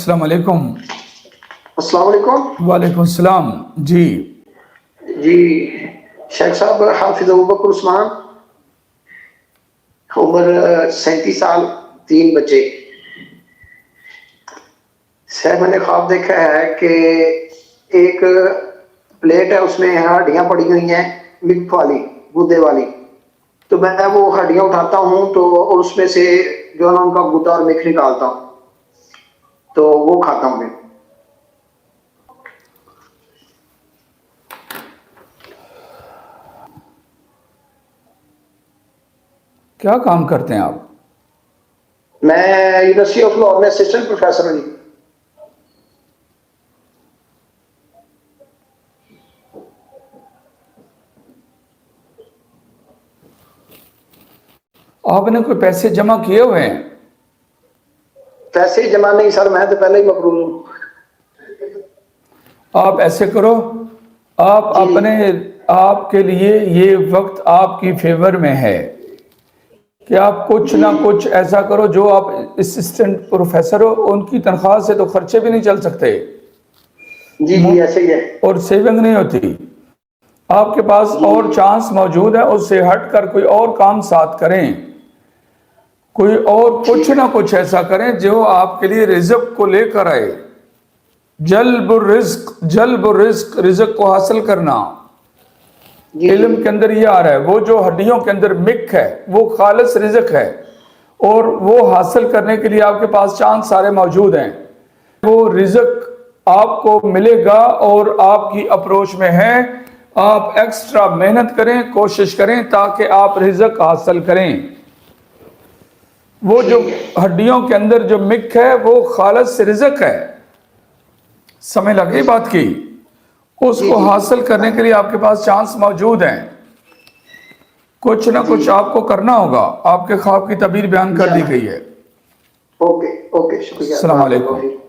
अस्सलाम वालेकुम। अस्सलाम वालेकुम। वालेकुम सलाम। जी जी शेख साहब, हाफिज अबू बकर उस्मान, उम्र 37 साल, 3 बच्चे। सर, मैंने ख्वाब देखा है कि एक प्लेट है, उसमें हड्डियां पड़ी हुई हैं, मिल्क वाली, गुद्दे वाली। तो मैं वो हड्डियां उठाता हूँ तो उसमें से जो है ना उनका गुद्दा और मिल्क निकालता हूँ, तो वो खाता हूँ मैं। क्या काम करते हैं आप? मैं यूनिवर्सिटी ऑफ लाहौर में असिस्टेंट प्रोफेसर हूँ। आपने कोई पैसे जमा किए हुए हैं? पैसे जमा नहीं सर, मैं तो पहले ही मकरूज हूँ। आप ऐसे करो, आप जी अपने आपके लिए ये वक्त आपकी फेवर में है कि आप कुछ जी ना कुछ ऐसा करो। जो आप असिस्टेंट प्रोफेसर हो, उनकी तनख्वाह से तो खर्चे भी नहीं चल सकते जी जी, ऐसे ही है। और सेविंग नहीं होती। आपके पास जी और चांस मौजूद है, उससे हटकर कोई और काम साथ करें। कोई और कुछ ठीक है। ना कुछ ऐसा करें जो आपके लिए रिज़्क को लेकर आए। जल्ब रिज्क, रिज़्क को हासिल करना। जी जी इल्म के अंदर ये आ रहा है, वो जो हड्डियों के अंदर मिक है वो खालिस रिज़्क है, और वो हासिल करने के लिए आपके पास चांस सारे मौजूद हैं। वो रिज़्क आपको मिलेगा और आपकी अप्रोच में है। आप एक्स्ट्रा मेहनत करें, कोशिश करें ताकि आप रिज़्क हासिल करें। वो जो ठीक है। हड्डियों के अंदर जो मिक है वो खालिस रिज़्क है। समझ लग गई बात की? जी उसको जी जी, हासिल करने के लिए आपके पास चांस मौजूद हैं। कुछ ना जी कुछ आपको करना होगा। आपके ख्वाब की तबीर बयान कर दी इंशाल्लाह। गई है। ओके ओके, शुक्रिया, अस्सलाम बारक अल्लाह वालेकुम। फीक।